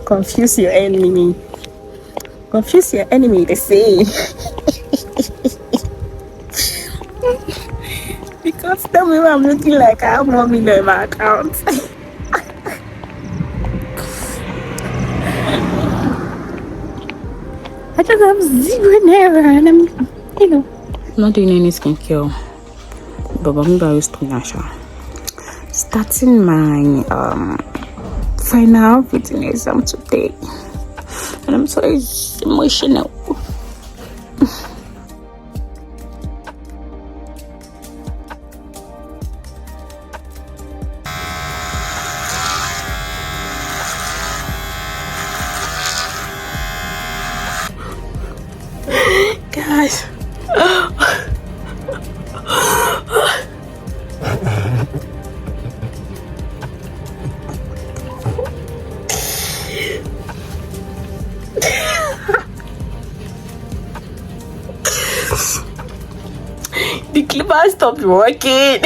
Confuse your enemy. Confuse your enemy, they say. Because the way I'm looking like I have more million in my account. I just have zero naira and I'm not doing any skincare. But I'm going to starting my final written exam today. And I'm so emotional. Guys. The clipper stopped working.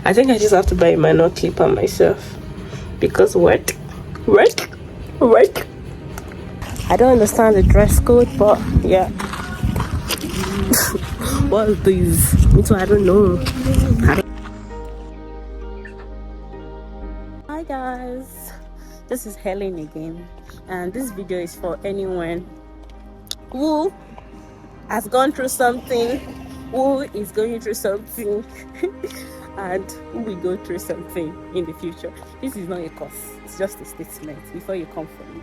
I think I just have to buy a manual clipper myself. Because what? I don't understand the dress code, but yeah. What is this? Me too, I don't know. Hi guys, this is Helen again, and this video is for anyone who has gone through something, who is going through something, and who will go through something in the future. This is not a curse, it's just a statement before you come for me.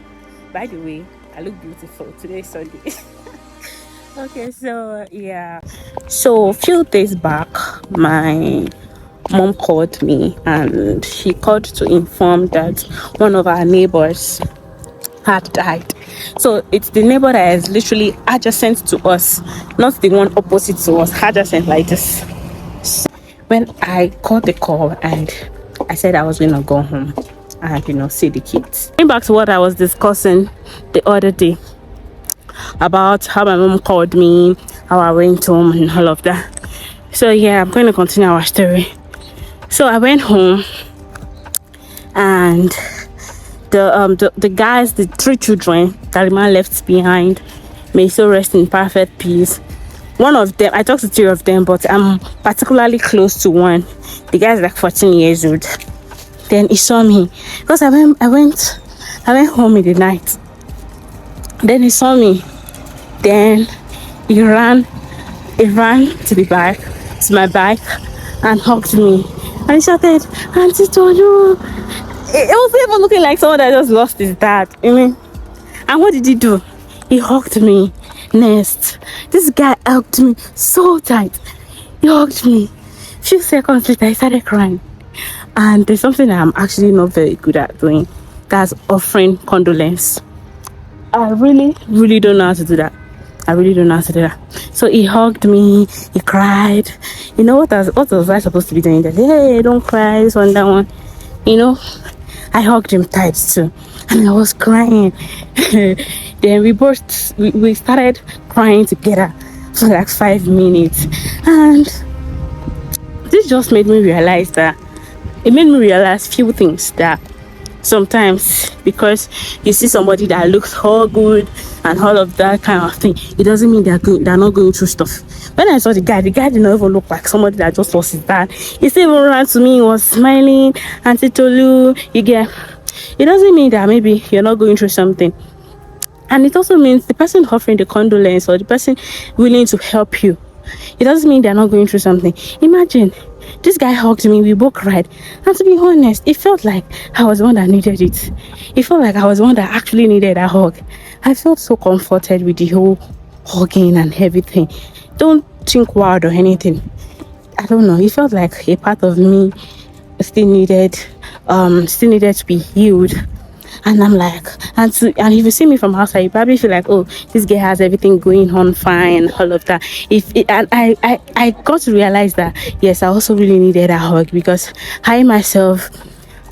By the way, I look beautiful. Today is Sunday. Okay, so yeah. So a few days back, my mom called me and she called to inform that one of our neighbors had died. So it's the neighbor that is literally adjacent to us, not the one opposite to us, adjacent like this. So when I called the call and I said I was gonna go home and see the kids. Going back to what I was discussing the other day about how my mom called me, how I went home and all of that. So yeah, I'm going to continue our story. So I went home and the guys, the 3 children that the man left behind, may so rest in perfect peace. One of them, I talked to 3 of them, but I'm particularly close to one. The guy's like 14 years old. Then he saw me because I went home in the night. Then he saw me. Then he ran to my bike, and hugged me. And he shouted, "Auntie Tolu!" It was even looking like someone that just lost his dad. And what did he do? He hugged me. Next, this guy hugged me so tight. He hugged me. A few seconds later, I started crying. And there's something that I'm actually not very good at doing. That's offering condolence. I really don't know how to do that. So he hugged me. He cried. What was I supposed to be doing? That, hey, don't cry. This one, that one. I hugged him tight too, and I was crying. Then we started crying together for like 5 minutes, and this just made me realize few things, that sometimes because you see somebody that looks all good and all of that kind of thing, it doesn't mean they're not going through stuff. When I saw the guy did not even look like somebody that just lost his dad. He still even ran to me, he was smiling, Auntie Tolu, it doesn't mean that maybe you're not going through something. And it also means the person offering the condolence or the person willing to help you, it doesn't mean they're not going through something. Imagine, this guy hugged me, we both cried, and to be honest, it felt like I was the one that needed it. It felt like I was the one that actually needed a hug. I felt so comforted with the whole hugging and everything. Don't think wild or anything. I don't know, it felt like a part of me still needed to be healed. And I'm like, and if you see me from outside, you probably feel like, oh, this girl has everything going on fine, all of that. And I got to realize that, yes, I also really needed a hug, because I myself,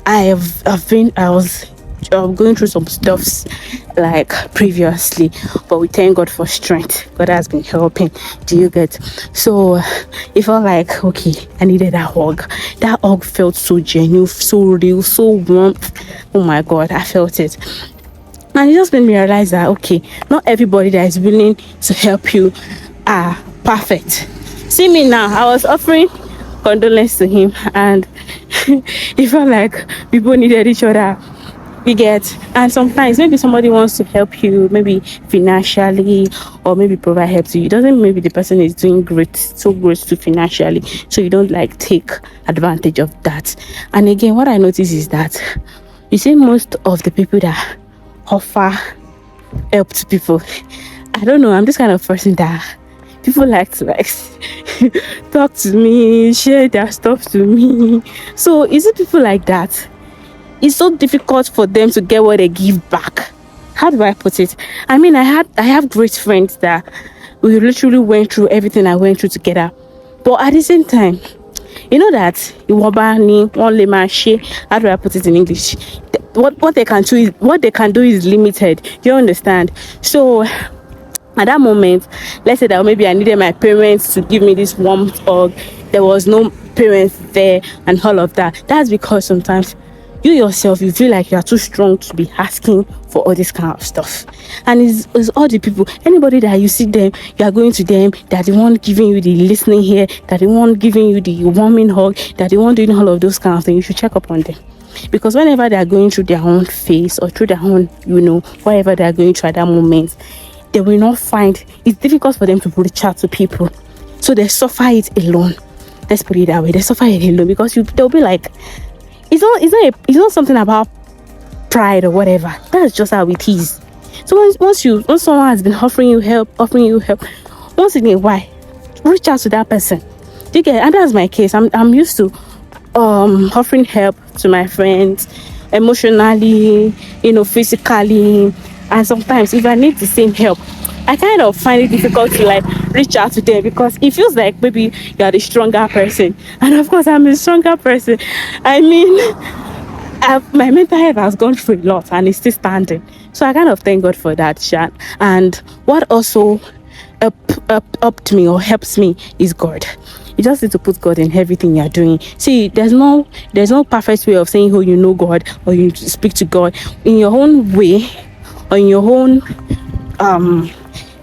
I was going through some stuffs like previously, but we thank God for strength. God has been helping. Do you get? So it felt like, okay, I needed that hug. That hug felt so genuine, so real, so warm. Oh my God, I felt it. And it just made me realize that, okay, not everybody that is willing to help you are perfect. See me now, I was offering condolence to him, and it felt like people needed each other. We get, and sometimes maybe somebody wants to help you, maybe financially, or maybe provide help to you. It doesn't, maybe the person is doing great, so great to financially, so you don't like take advantage of that. And again, what I notice is that you see most of the people that offer help to people, I don't know, I'm this kind of person that people like to talk to me, share their stuff to me. So is it people like that? It's so difficult for them to get what they give back. How do I put it? I mean, I have great friends that we literally went through everything I went through together, but at the same time, you know that how do I put it in English? What they can do is limited. Do you understand? So at that moment, let's say that maybe I needed my parents to give me this warm hug. There was no parents there and all of that. That's because sometimes you yourself, you feel like you are too strong to be asking for all this kind of stuff. And it's all the people, anybody that you see them, you are going to them, that the one giving you the listening here, that the one giving you the warming hug, that the one doing all of those kind of things. You should check up on them. Because whenever they are going through their own phase or through their own, whatever they are going through at that moment, they will not find, it's difficult for them to reach out to people. So they suffer it alone. Let's put it that way. They suffer it alone because they'll be like, it's not something about pride or whatever. That's just how it is. So once someone has been offering you help, once in a while, reach out to that person. Do you get? And that's my case. I'm used to offering help to my friends, emotionally, physically, and sometimes if I need the same help, I kind of find it difficult to reach out to them because it feels like maybe you are the stronger person, and of course I'm a stronger person. I mean, my mental health has gone through a lot and it's still standing, so I kind of thank God for that, Shan. And what also upped me or helps me is God. You just need to put God in everything you're doing. See, there's no perfect way of saying who you know God or you speak to God in your own way or in your own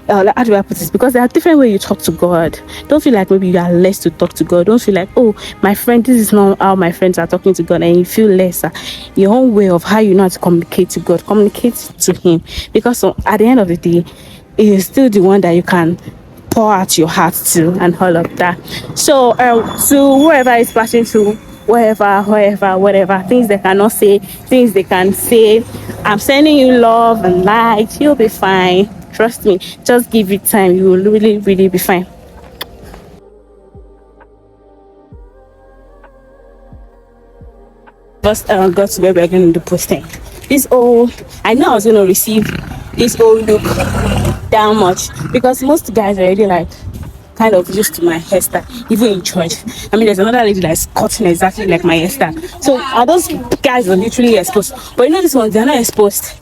how do I put this? Because there are different ways you talk to God. Don't feel like maybe you are less to talk to God. Don't feel like, oh, my friend, this is not how my friends are talking to God, and you feel lesser. Your own way of how you know how to communicate to God, communicate to Him. Because at the end of the day, He is still the one that you can pour out your heart to and all of that. So to whoever is passing through, whatever, things they cannot say, things they can say, I'm sending you love and light. You'll be fine. Trust me, just give it time. You will really, really be fine. First, got to where we're going to do posting. I know I was going to receive this old look that much because most guys are already kind of used to my hairstyle, even in church. I mean, there's another lady that's cutting exactly like my hairstyle. So those guys are literally exposed. But this one, they're not exposed.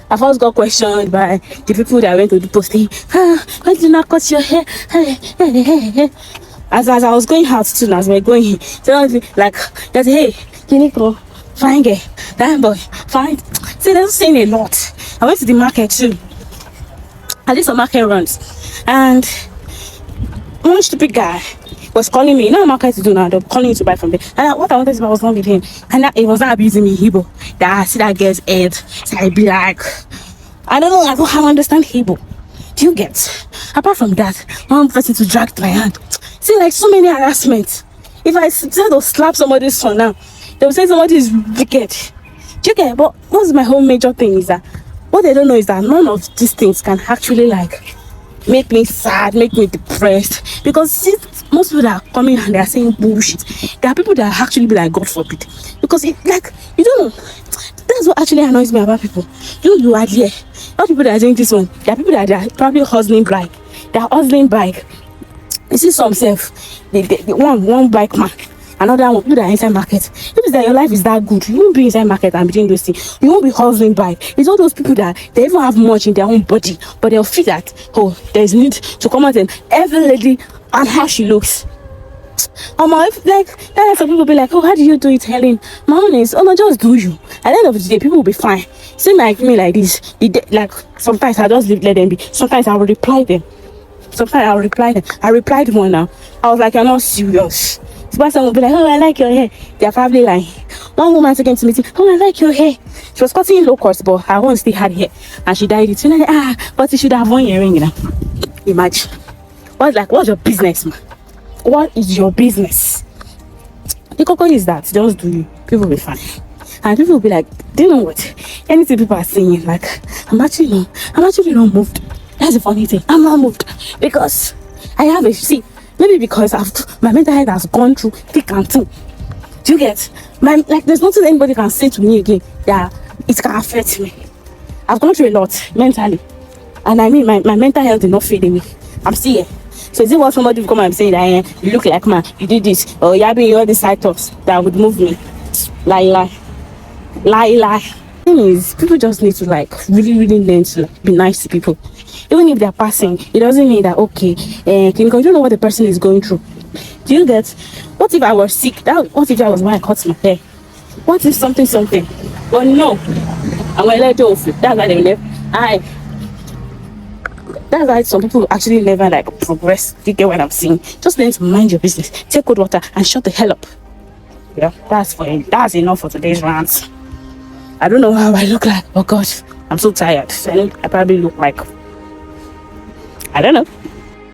I first got questioned by the people that went to the posting. Why did you not cut your hair? As I was going out too, as we're going in, so they say, hey, can you go? Fine girl, that boy, fine. See, they're saying a lot. I went to the market too. I did some market runs, and one stupid guy was calling me. Market to do now. They're calling you to buy from there. And what I wanted to buy was not with him, and it was not abusing me, Igbo. That I see that girl's head, so I be like, I don't know. I don't understand Igbo. Do you get? Apart from that, one person to drag my hand. See, so many harassment. If I decide to slap somebody's son now, they will say somebody is wicked. Do you get? But what's my whole major thing is that what they don't know is that none of these things can actually make me sad, make me depressed. Because see, most people that are coming and they are saying bullshit, there are people that actually be like, God forbid. Because you don't know. That's what actually annoys me about people. You are there. Not people that are doing this one. There are people that are probably hustling bike. They are hustling bike. You see some self, the one bike man. Another one, people that are inside market. If it's that your life is that good, you won't be inside market and be doing those things. You won't be hustling by. It's all those people that they even have much in their own body, but they'll feel that, oh, there's need to come out and every lady and how she looks. Like that's some people be like, oh, how do you do it, Helen? My own is, oh no, just do you. At the end of the day, people will be fine. Same like me, like this. Like sometimes I just let them be. Sometimes I will reply them. I replied one now. I was like, you're not serious. So person will be like, oh, I like your hair. They're probably like, one woman came to me, oh, I like your hair. She was cutting low cuts, but her own still had hair, and she dyed it. So like, but you should have one earring, you know. Imagine. What's your business, man? What is your business? The cocoa is that just do you. People will be fine, and people will be like, do you know what? Anything people are saying, like, I'm actually not moved. That's the funny thing. I'm not moved because I have maybe because my mental health has gone through thick and thin. Do you get there's nothing anybody can say to me again that it can affect me. I've gone through a lot mentally, and I mean my mental health is not failing me. I'm still here. So is it what somebody will come and say that you look like man, you did this, or you're having all these side talks that would move me? Lie. Thing is, people just need to really learn to be nice to people. Even if they're passing, it doesn't mean that okay, you don't know what the person is going through. Do you get? What if I was sick? What if that was why I cut my hair? What if something? But no, I'm gonna let you off. That's why they never. That's why some people actually never progress. You get what I'm saying? Just learn to mind your business. Take cold water and shut the hell up. Yeah, that's enough for today's rant. I don't know how I look like. Oh God, I'm so tired. I probably look like, I don't know.